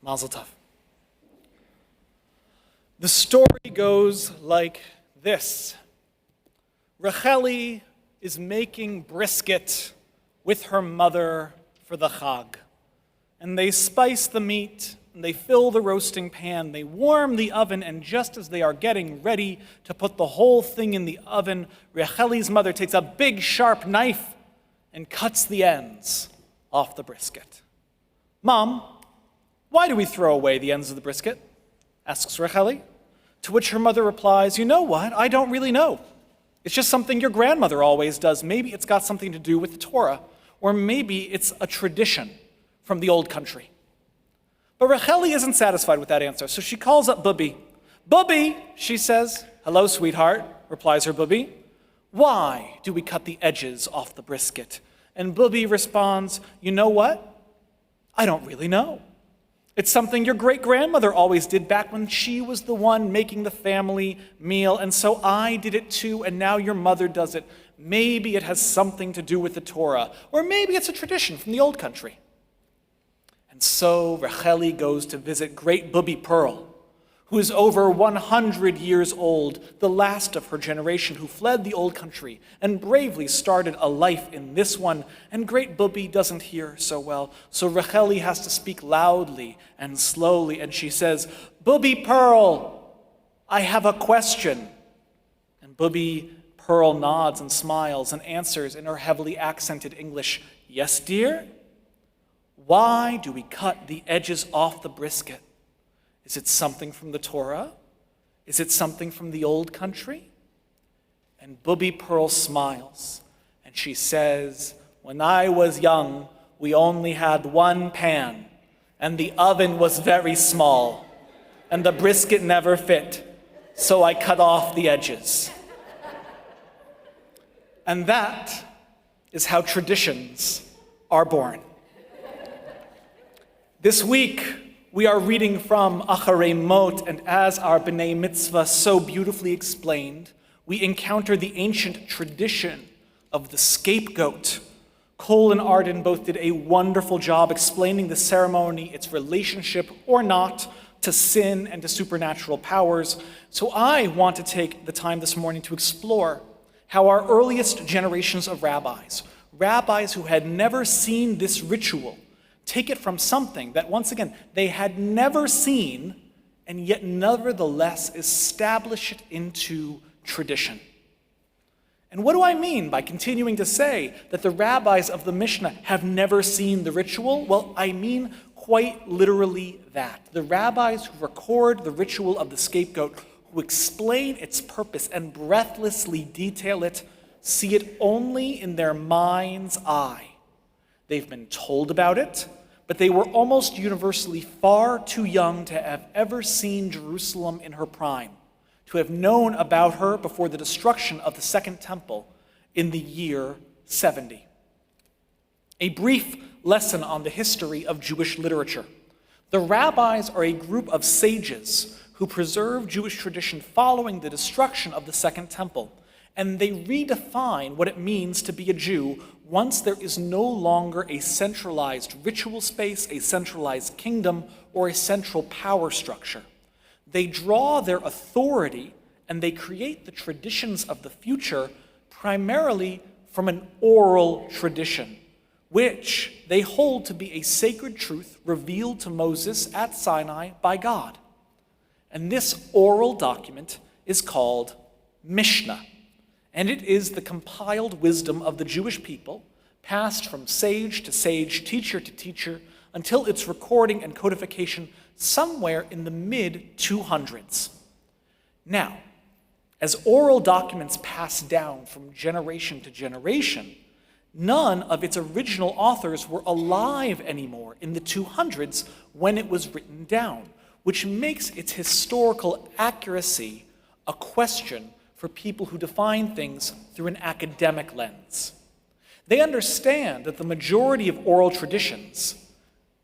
Mazel tov. The story goes like this. Racheli is making brisket with her mother for the Chag. And they spice the meat, and they fill the roasting pan, they warm the oven, and just as they are getting ready to put the whole thing in the oven, Racheli's mother takes a big sharp knife and cuts the ends off the brisket. "Mom, why do we throw away the ends of the brisket?" asks Racheli. To which her mother replies, "You know what? I don't really know. It's just something your grandmother always does. Maybe it's got something to do with the Torah, or maybe it's a tradition from the old country." But Racheli isn't satisfied with that answer, so she calls up Bubby. "Bubby," she says. "Hello, sweetheart," replies her Bubby. "Why do we cut the edges off the brisket?" And Bubby responds, "You know what? I don't really know. It's something your great-grandmother always did back when she was the one making the family meal, and so I did it too, and now your mother does it. Maybe it has something to do with the Torah, or maybe it's a tradition from the old country." And so Racheli goes to visit great Bubby Pearl, who is over 100 years old, the last of her generation who fled the old country and bravely started a life in this one. And great Bubby doesn't hear so well, so Racheli has to speak loudly and slowly, and she says, "Bubby Pearl, I have a question." And Bubby Pearl nods and smiles and answers in her heavily accented English, "Yes, dear? Why do we cut the edges off the brisket? Is it something from the Torah? Is it something from the old country?" And Bubby Pearl smiles, and she says, "When I was young, we only had one pan, and the oven was very small, and the brisket never fit, so I cut off the edges." And that is how traditions are born. This week, we are reading from Acharei Mot, and as our B'nai Mitzvah so beautifully explained, we encounter the ancient tradition of the scapegoat. Cole and Arden both did a wonderful job explaining the ceremony, its relationship or not to sin and to supernatural powers. So I want to take the time this morning to explore how our earliest generations of rabbis who had never seen this ritual, take it from something that, once again, they had never seen, and yet nevertheless establish it into tradition. And what do I mean by continuing to say that the rabbis of the Mishnah have never seen the ritual? Well, I mean quite literally that. The rabbis who record the ritual of the scapegoat, who explain its purpose and breathlessly detail it, see it only in their mind's eye. They've been told about it, but they were almost universally far too young to have ever seen Jerusalem in her prime, to have known about her before the destruction of the Second Temple in the year 70. A brief lesson on the history of Jewish literature. The rabbis are a group of sages who preserve Jewish tradition following the destruction of the Second Temple, and they redefine what it means to be a Jew once there is no longer a centralized ritual space, a centralized kingdom, or a central power structure. They draw their authority and they create the traditions of the future primarily from an oral tradition, which they hold to be a sacred truth revealed to Moses at Sinai by God. And this oral document is called Mishnah. And it is the compiled wisdom of the Jewish people, passed from sage to sage, teacher to teacher, until its recording and codification somewhere in the mid-200s. Now, as oral documents pass down from generation to generation, none of its original authors were alive anymore in the 200s when it was written down, which makes its historical accuracy a question for people who define things through an academic lens. They understand that the majority of oral traditions,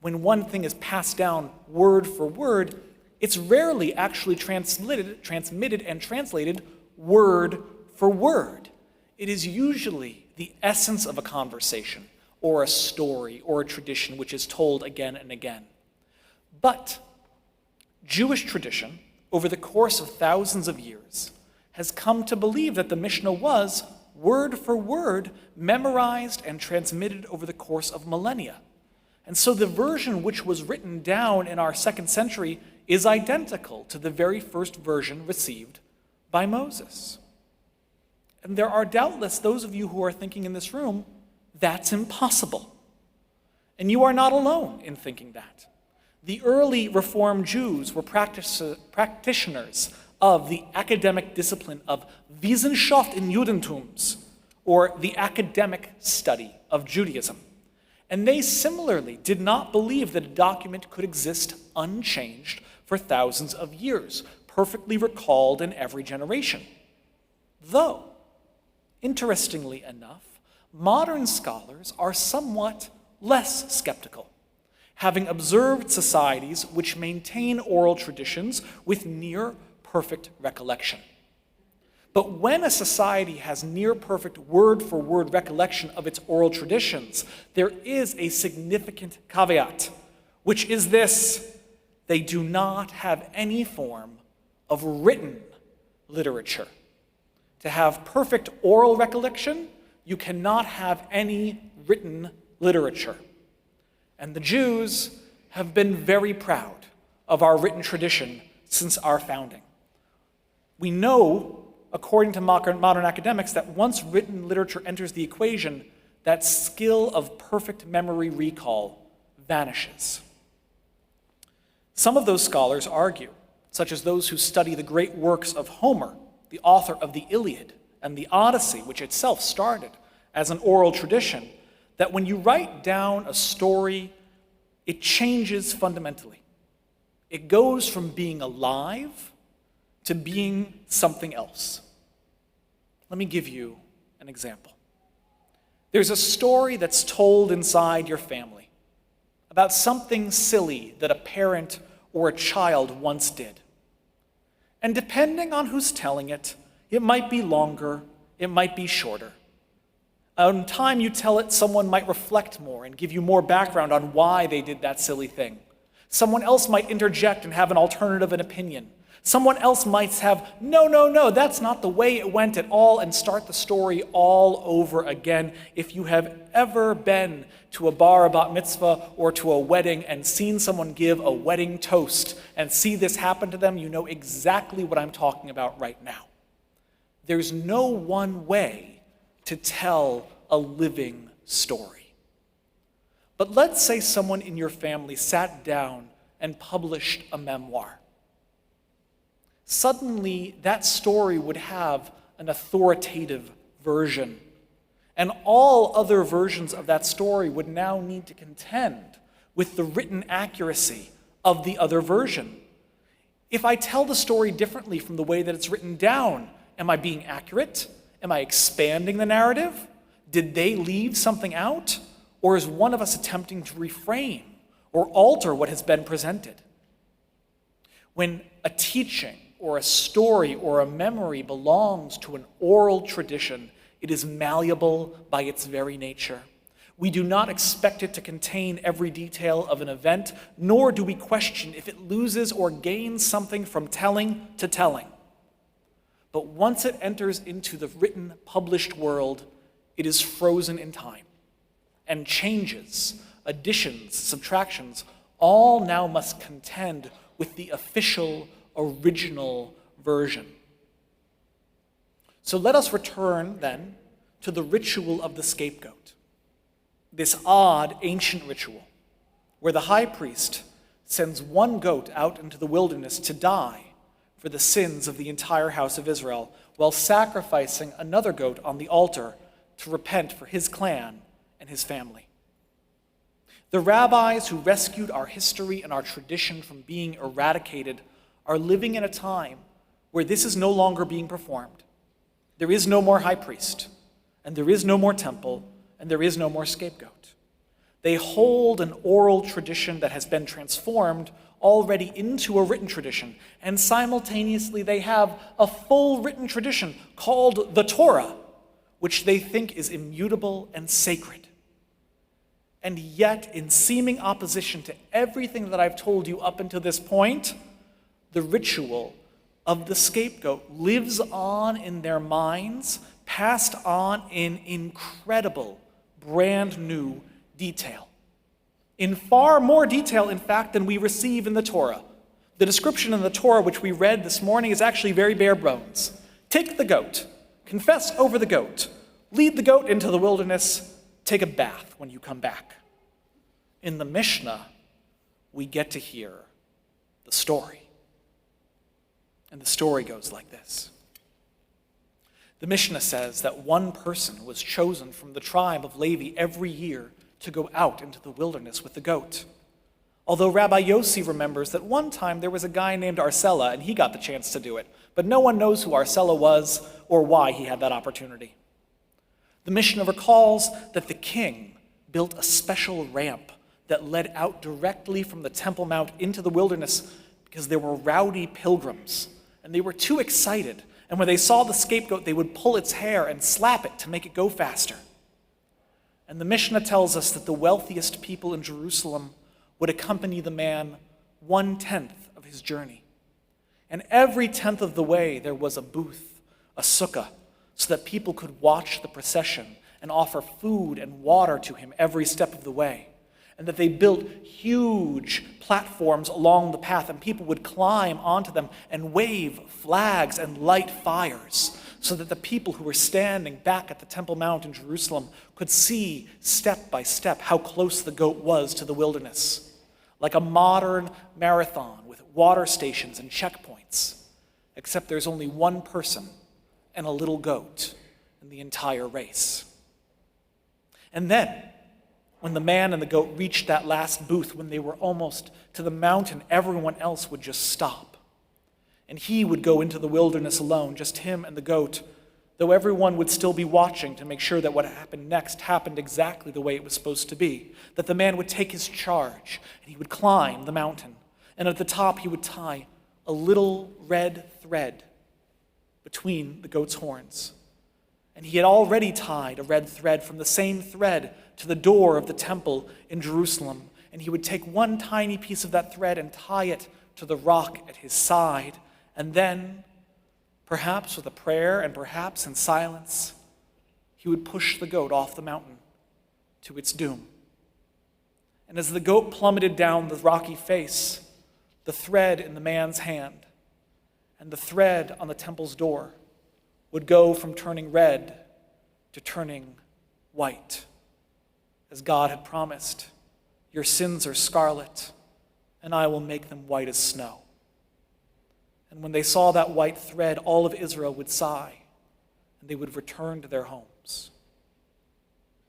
when one thing is passed down word for word, it's rarely actually transmitted and translated word for word. It is usually the essence of a conversation or a story or a tradition which is told again and again. But Jewish tradition, over the course of thousands of years, has come to believe that the Mishnah was, word for word, memorized and transmitted over the course of millennia. And so the version which was written down in our 2nd century is identical to the very first version received by Moses. And there are doubtless those of you who are thinking in this room, that's impossible. And you are not alone in thinking that. The early Reformed Jews were practitioners of the academic discipline of Wissenschaft in Judentums, or the academic study of Judaism. And they similarly did not believe that a document could exist unchanged for thousands of years, perfectly recalled in every generation. Though, interestingly enough, modern scholars are somewhat less skeptical, having observed societies which maintain oral traditions with near perfect recollection. But when a society has near perfect word-for-word recollection of its oral traditions, there is a significant caveat, which is this: they do not have any form of written literature. To have perfect oral recollection, you cannot have any written literature. And the Jews have been very proud of our written tradition since our founding. We know, according to modern academics, that once written literature enters the equation, that skill of perfect memory recall vanishes. Some of those scholars argue, such as those who study the great works of Homer, the author of the Iliad and the Odyssey, which itself started as an oral tradition, that when you write down a story, it changes fundamentally. It goes from being alive to being something else. Let me give you an example. There's a story that's told inside your family about something silly that a parent or a child once did. And depending on who's telling it, it might be longer, it might be shorter. On time you tell it, someone might reflect more and give you more background on why they did that silly thing. Someone else might interject and have an alternative opinion. Someone else might have, no, that's not the way it went at all, and start the story all over again. If you have ever been to a bar bat mitzvah or to a wedding and seen someone give a wedding toast and see this happen to them, you know exactly what I'm talking about right now. There's no one way to tell a living story. But let's say someone in your family sat down and published a memoir. Suddenly, that story would have an authoritative version, and all other versions of that story would now need to contend with the written accuracy of the other version. If I tell the story differently from the way that it's written down, am I being accurate? Am I expanding the narrative? Did they leave something out? Or is one of us attempting to reframe or alter what has been presented? When a teaching or a story or a memory belongs to an oral tradition, it is malleable by its very nature. We do not expect it to contain every detail of an event, nor do we question if it loses or gains something from telling to telling. But once it enters into the written, published world, it is frozen in time. And changes, additions, subtractions, all now must contend with the official, original version. So let us return, then, to the ritual of the scapegoat. This odd, ancient ritual, where the high priest sends one goat out into the wilderness to die for the sins of the entire house of Israel, while sacrificing another goat on the altar to repent for his clan and his family. The rabbis who rescued our history and our tradition from being eradicated are living in a time where this is no longer being performed. There is no more high priest, and there is no more temple, and there is no more scapegoat. They hold an oral tradition that has been transformed already into a written tradition, and simultaneously they have a full written tradition called the Torah, which they think is immutable and sacred. And yet, in seeming opposition to everything that I've told you up until this point, the ritual of the scapegoat lives on in their minds, passed on in incredible, brand new detail. In far more detail, in fact, than we receive in the Torah. The description in the Torah, which we read this morning, is actually very bare bones. Take the goat, confess over the goat, lead the goat into the wilderness, take a bath when you come back. In the Mishnah, we get to hear the story. And the story goes like this. The Mishnah says that one person was chosen from the tribe of Levi every year to go out into the wilderness with the goat. Although Rabbi Yossi remembers that one time there was a guy named Arcella and he got the chance to do it, but no one knows who Arcella was or why he had that opportunity. The Mishnah recalls that the king built a special ramp that led out directly from the Temple Mount into the wilderness because there were rowdy pilgrims, and they were too excited, and when they saw the scapegoat, they would pull its hair and slap it to make it go faster. And the Mishnah tells us that the wealthiest people in Jerusalem would accompany the man 1/10 of his journey. And every 10th of the way, there was a booth, a sukkah, so that people could watch the procession and offer food and water to him every step of the way. And that they built huge platforms along the path, and people would climb onto them and wave flags and light fires, so that the people who were standing back at the Temple Mount in Jerusalem could see step by step how close the goat was to the wilderness, like a modern marathon with water stations and checkpoints, except there's only one person and a little goat in the entire race. And then, when the man and the goat reached that last booth, when they were almost to the mountain, everyone else would just stop. And he would go into the wilderness alone, just him and the goat, though everyone would still be watching to make sure that what happened next happened exactly the way it was supposed to be. That the man would take his charge, and he would climb the mountain. And at the top, he would tie a little red thread between the goat's horns. And he had already tied a red thread from the same thread to the door of the temple in Jerusalem. And he would take one tiny piece of that thread and tie it to the rock at his side. And then, perhaps with a prayer and perhaps in silence, he would push the goat off the mountain to its doom. And as the goat plummeted down the rocky face, the thread in the man's hand and the thread on the temple's door would go from turning red to turning white. As God had promised, your sins are scarlet, and I will make them white as snow. And when they saw that white thread, all of Israel would sigh, and they would return to their homes.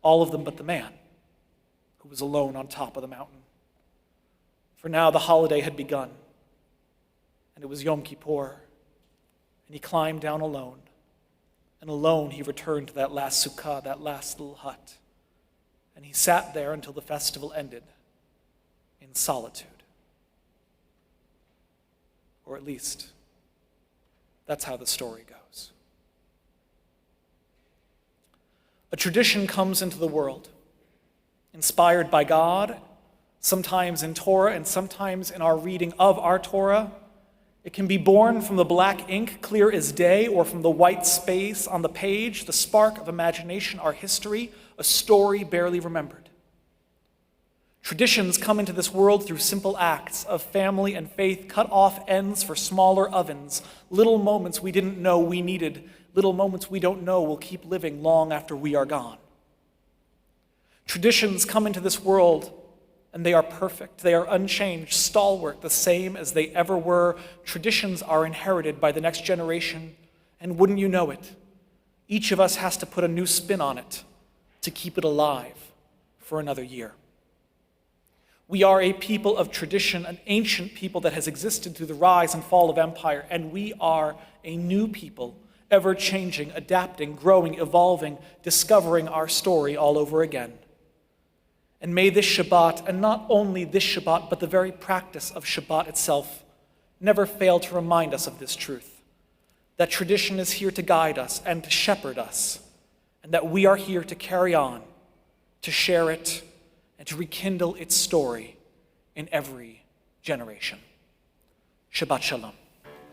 All of them but the man, who was alone on top of the mountain. For now the holiday had begun, and it was Yom Kippur, and he climbed down alone, and alone he returned to that last sukkah, that last little hut, and he sat there until the festival ended in solitude. Or at least, that's how the story goes. A tradition comes into the world, inspired by God, sometimes in Torah and sometimes in our reading of our Torah. It can be born from the black ink, clear as day, or from the white space on the page, the spark of imagination, our history, a story barely remembered. Traditions come into this world through simple acts of family and faith, cut off ends for smaller ovens, little moments we didn't know we needed, little moments we don't know will keep living long after we are gone. Traditions come into this world, and they are perfect. They are unchanged, stalwart, the same as they ever were. Traditions are inherited by the next generation, and wouldn't you know it, each of us has to put a new spin on it to keep it alive for another year. We are a people of tradition, an ancient people that has existed through the rise and fall of empire, and we are a new people, ever-changing, adapting, growing, evolving, discovering our story all over again. And may this Shabbat, and not only this Shabbat, but the very practice of Shabbat itself, never fail to remind us of this truth, that tradition is here to guide us and to shepherd us, and that we are here to carry on, to share it, and to rekindle its story in every generation. Shabbat Shalom.